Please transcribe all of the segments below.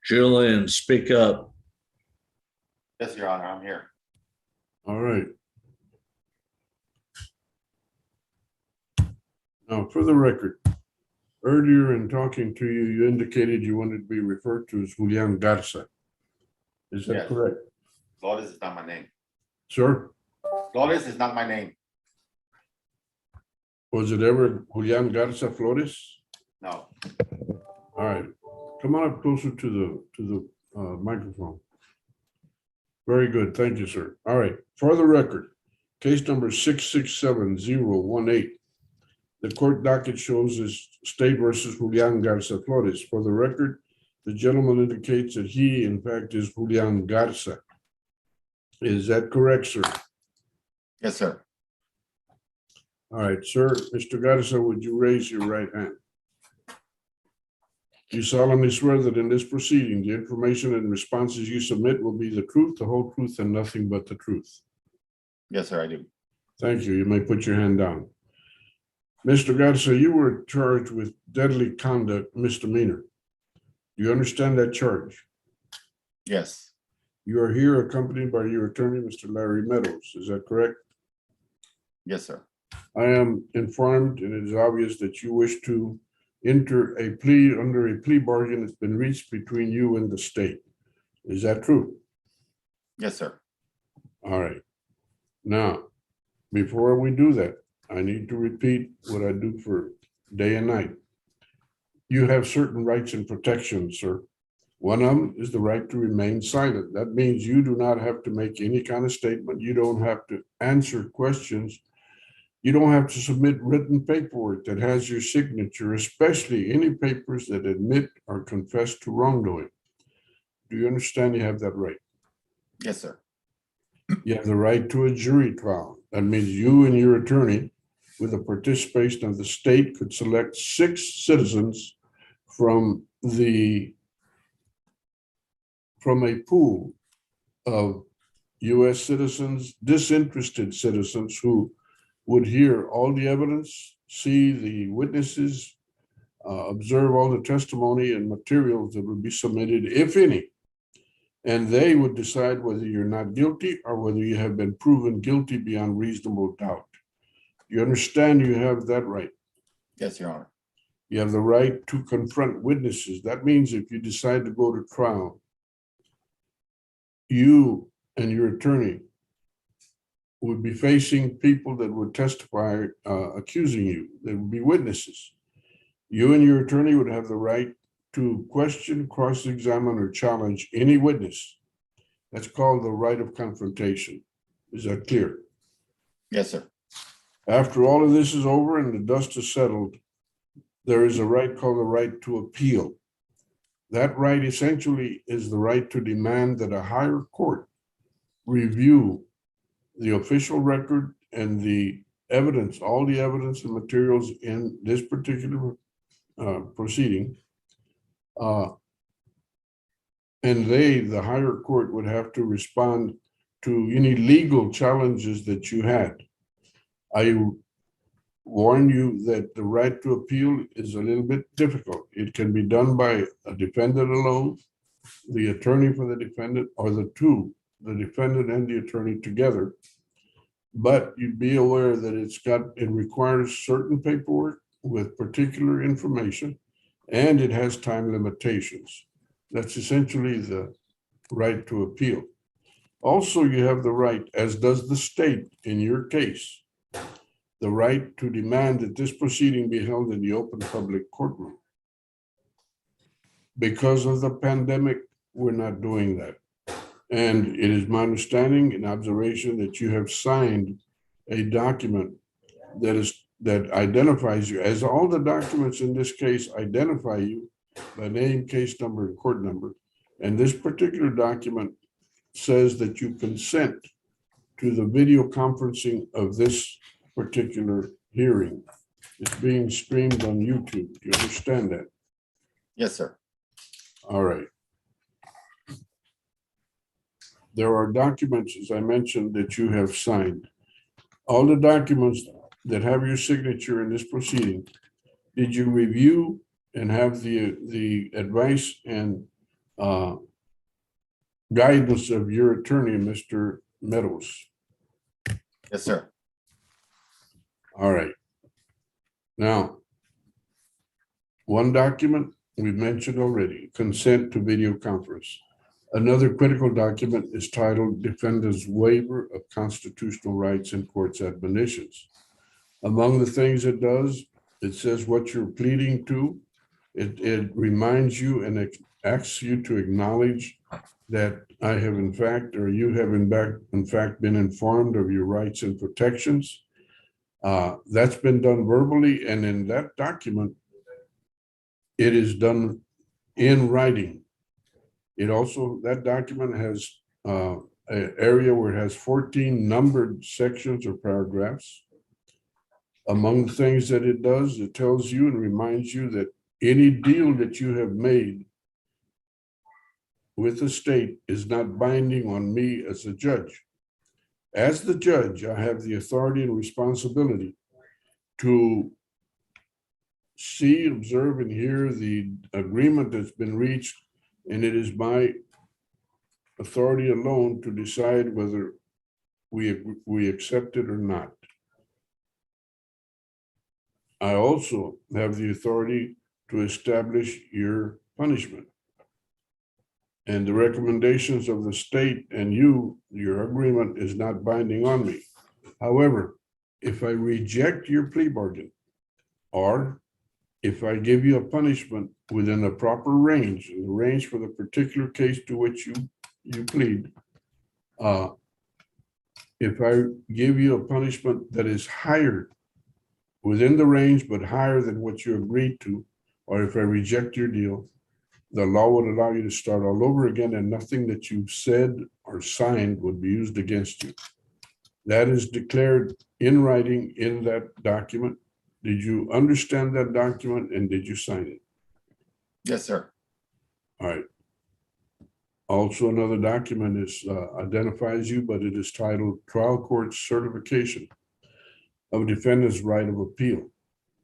Julian, speak up. Yes, Your Honor, I'm here. All right. Now, for the record, earlier in talking to you, you indicated you wanted to be referred to as Julian Garza. Is that Yes. correct? Flores is not my name. Sir, Flores is not my name. was it ever Julian Garza Flores? No. All right, come on up closer to the microphone. Very good, thank you, sir. All right, for the record, case number 667-018. The court docket shows as State versus Julian Garza Flores. For the record, the gentleman indicates that he, in fact, is Julian Garza. Is that correct, sir? Yes, sir. All right, sir. Mr. Garza, would you raise your right hand? You solemnly swear that in this proceeding, the information and responses you submit will be the truth, the whole truth, and nothing but the truth. Yes, sir, I do. Thank you. You may put your hand down. Mr. Garza, you were charged with deadly conduct misdemeanor. Do you understand that charge? Yes. You are here accompanied by your attorney, Mr. Larry Meadows. Is that correct? Yes, sir. I am informed, and it is obvious that you wish to enter a plea under a plea bargain that's been reached between you and the state. Is that true? Yes, sir. All right. Now, before we do that, I need to repeat what I do for day and night. You have certain rights and protections, sir. One of them is the right to remain silent. That means you do not have to make any kind of statement. You don't have to answer questions. You don't have to submit written paperwork that has your signature, especially any papers that admit or confess to wrongdoing. Do you understand you have that right? Yes, sir. You have the right to a jury trial. That means you and your attorney, with the participation of the state, could select 6 citizens from a pool of U.S. citizens, disinterested citizens who would hear all the evidence, see the witnesses, observe all the testimony and materials that would be submitted, if any. And they would decide whether you're not guilty or whether you have been proven guilty beyond reasonable doubt. You understand you have that right? Yes, Your Honor. You have the right to confront witnesses. That means if you decide to go to trial, you and your attorney would be facing people that would testify accusing you. They would be witnesses. You and your attorney would have the right to question, cross-examine, or challenge any witness. That's called the right of confrontation. Is that clear? Yes, sir. After all of this is over and the dust is settled, there is a right called the right to appeal. That right essentially is the right to demand that a higher court review the official record and the evidence, all the evidence and materials in this particular proceeding. And the higher court would have to respond to any legal challenges that you had. I warn you that the right to appeal is a little bit difficult. It can be done by a defendant alone, the attorney for the defendant, or the two, the defendant and the attorney together. But you'd be aware that it requires certain paperwork with particular information, and it has time limitations. That's essentially the right to appeal. Also, you have the right, as does the state in your case, the right to demand that this proceeding be held in the open public courtroom. Because of the pandemic, we're not doing that. And it is my understanding and observation that you have signed a document that identifies you, as all the documents in this case identify you by name, case number, and court number. And this particular document says that you consent to the video conferencing of this particular hearing. It's being streamed on YouTube. Do you understand that? Yes, sir. All right. There are documents, as I mentioned, that you have signed. All the documents that have your signature in this proceeding, did you review and have the advice and uh, guidance of your attorney, Mr. Meadows. Yes, sir. All right. Now, one document we mentioned already, consent to video conference. Another critical document is titled Defendant's Waiver of Constitutional Rights in Court's Admonitions. Among the things it does, it says what you're pleading to. It reminds you and it asks you to acknowledge that I have in fact, or you have in fact been informed of your rights and protections. That's been done verbally, and in that document, it is done in writing. It also, that document has an area where it has 14 numbered sections or paragraphs. Among the things that it does, it tells you and reminds you that any deal that you have made with the state is not binding on me as a judge. As the judge, I have the authority and responsibility to see, observe, and hear the agreement that's been reached, and it is my authority alone to decide whether we accept it or not. I also have the authority to establish your punishment. And the recommendations of the state and your agreement is not binding on me. However, if I reject your plea bargain, or if I give you a punishment within a proper range, the range for the particular case to which you plead, if I give you a punishment that is higher within the range, but higher than what you agreed to, or if I reject your deal, the law would allow you to start all over again, and nothing that you've said or signed would be used against you. That is declared in writing in that document. Did you understand that document and did you sign it? Yes, sir. All right. Also, another document is identifies you, but it is titled Trial Court Certification of Defendant's Right of Appeal.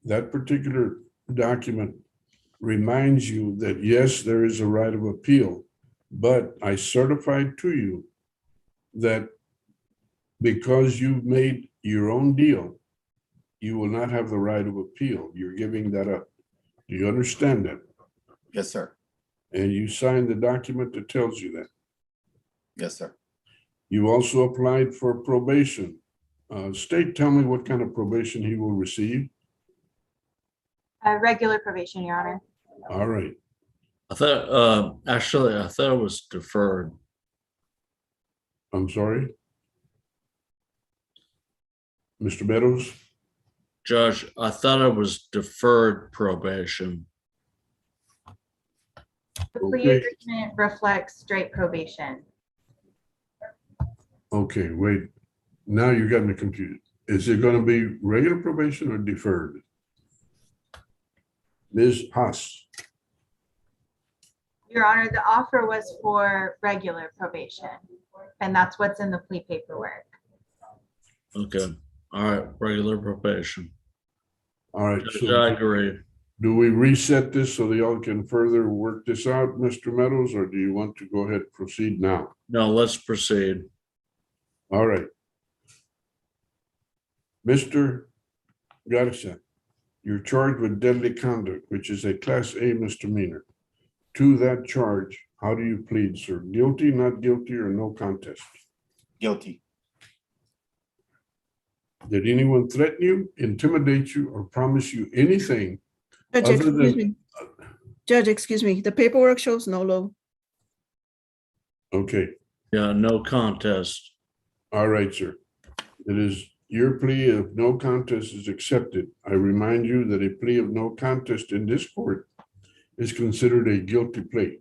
That particular document reminds you that yes, there is a right of appeal, but I certified to you that because you've made your own deal, you will not have the right of appeal. You're giving that up. Do you understand that? Yes, sir. And you signed the document that tells you that. Yes, sir. You also applied for probation. State, tell me what kind of probation he will receive. Regular probation, Your Honor. All right. I thought, actually, I thought it was deferred. I'm sorry. Mr. Meadows? Judge, I thought it was deferred probation. The plea Okay. agreement reflects straight probation. Okay, wait. Now you got me confused. Is it going to be regular probation or deferred? Ms. Haas? Your Honor, the offer was for regular probation, and that's what's in the plea paperwork. Okay, all right, regular probation. All right, Judge, so I agree. do we reset this so that y'all can further work this out, Mr. Meadows, or do you want to go ahead and proceed now? No, let's proceed. All right. Mr. Garcia, you're charged with deadly conduct, which is a Class A misdemeanor. To that charge, how do you plead, sir? Guilty, not guilty, or no contest? Guilty. Did anyone threaten you, intimidate you, or promise you anything? Judge, Other excuse than- me. Judge, excuse me. The paperwork shows no low. Okay, Yeah, no contest. all right, sir. It is your plea of no contest is accepted. I remind you that a plea of no contest in this court is considered a guilty plea,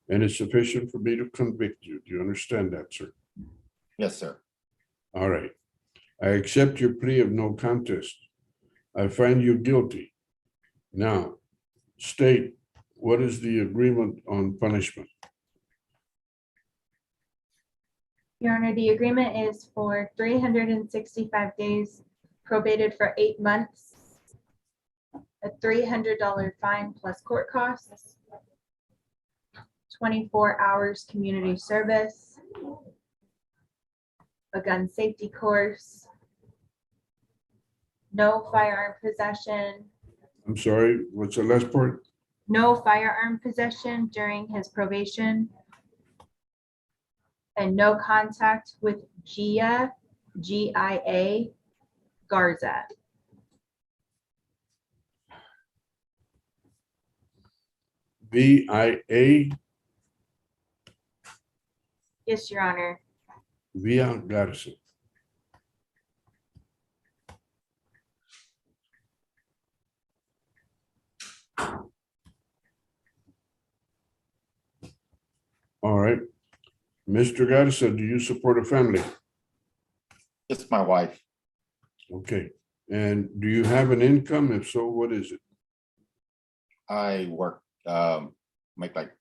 and it's sufficient for me to convict you. Do you understand that, sir? Yes, sir. All right. I accept your plea of no contest. I find you guilty. Now, state, what is the agreement on punishment? Your Honor, the agreement is for 365 days, probated for 8 months, a $300 fine plus court costs, 24 hours community service, a gun safety course, no firearm possession, I'm sorry, what's the last part? no firearm possession during his probation, and no contact with GIA Garza. VIA Yes, Your Honor. Via Garza. All right. Mr. Garza, do you support a family? Just my wife. Okay. And do you have an income? If so, what is it? I work, make like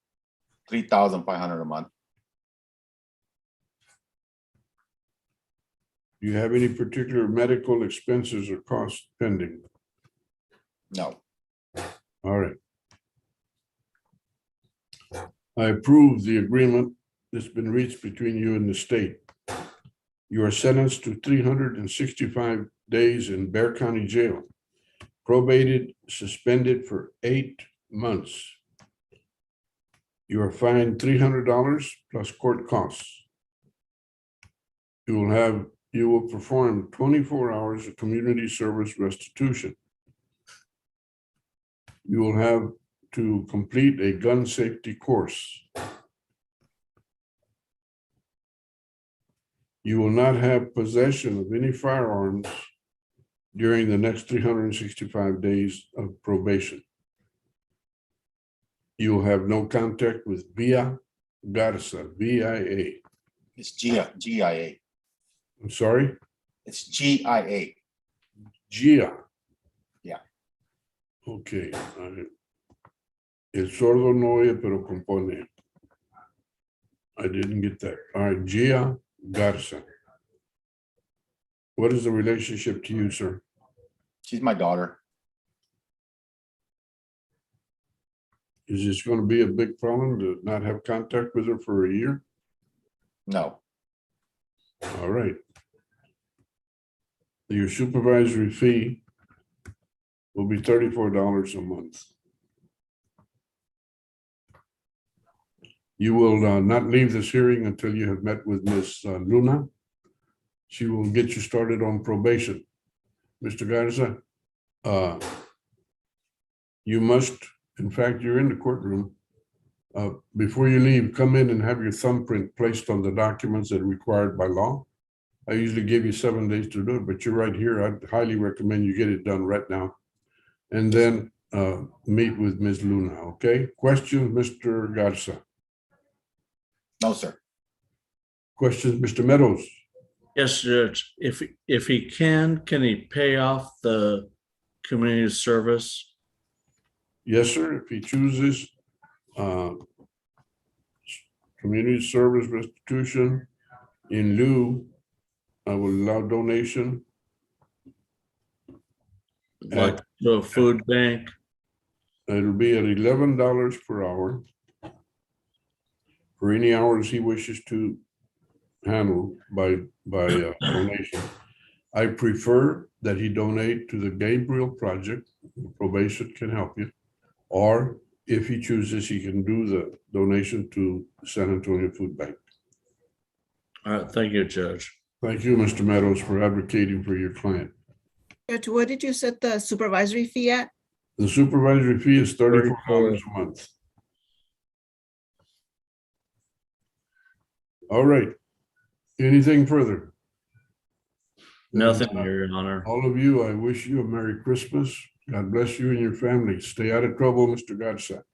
3,500 a month. Do you have any particular medical expenses or costs pending? No. All right. I approve the agreement that's been reached between you and the state. You are sentenced to 365 days in Bear County Jail, probated, suspended for 8 months. You are fined $300 plus court costs. You will perform 24 hours of community service restitution. You will have to complete a gun safety course. You will not have possession of any firearms during the next 365 days of probation. You will have no contact with Via Garza, VIA. It's GIA. I'm sorry, It's GIA. GIA. Yeah. Okay. El sordo no oye, pero compone. I didn't get that. All right, Gia Garza. What is the relationship to you, sir? She's my daughter. Is this going to be a big problem to not have contact with her for a year? No. All right. Your supervisory fee will be $34 a month. You will not leave this hearing until you have met with Ms. Luna. She will get you started on probation. Mr. Garza, you must, in fact, you're in the courtroom. Before you leave, come in and have your thumbprint placed on the documents that are required by law. I usually give you 7 days to do it, but you're right here. I'd highly recommend you get it done right now. And then meet with Ms. Luna, okay? Questions, Mr. Garza? No, sir. Questions, Mr. Meadows? Yes, Judge. If he can he pay off the community service? Yes, sir. If he chooses community service restitution in lieu, I will allow donation. Like the food bank? It'll be at $11 per hour for any hours he wishes to handle by donation. I prefer that he donate to the Gabriel Project. Probation can help you. Or if he chooses, he can do the donation to San Antonio Food Bank. All right, thank you, Judge. Thank you, Mr. Meadows, for advocating for your client. Judge, what did you set the supervisory fee at? The supervisory fee is $34 a month. All right. Anything further? Nothing, Then, Your Honor. all of you, I wish you a Merry Christmas. God bless you and your family. Stay out of trouble, Mr. Garza.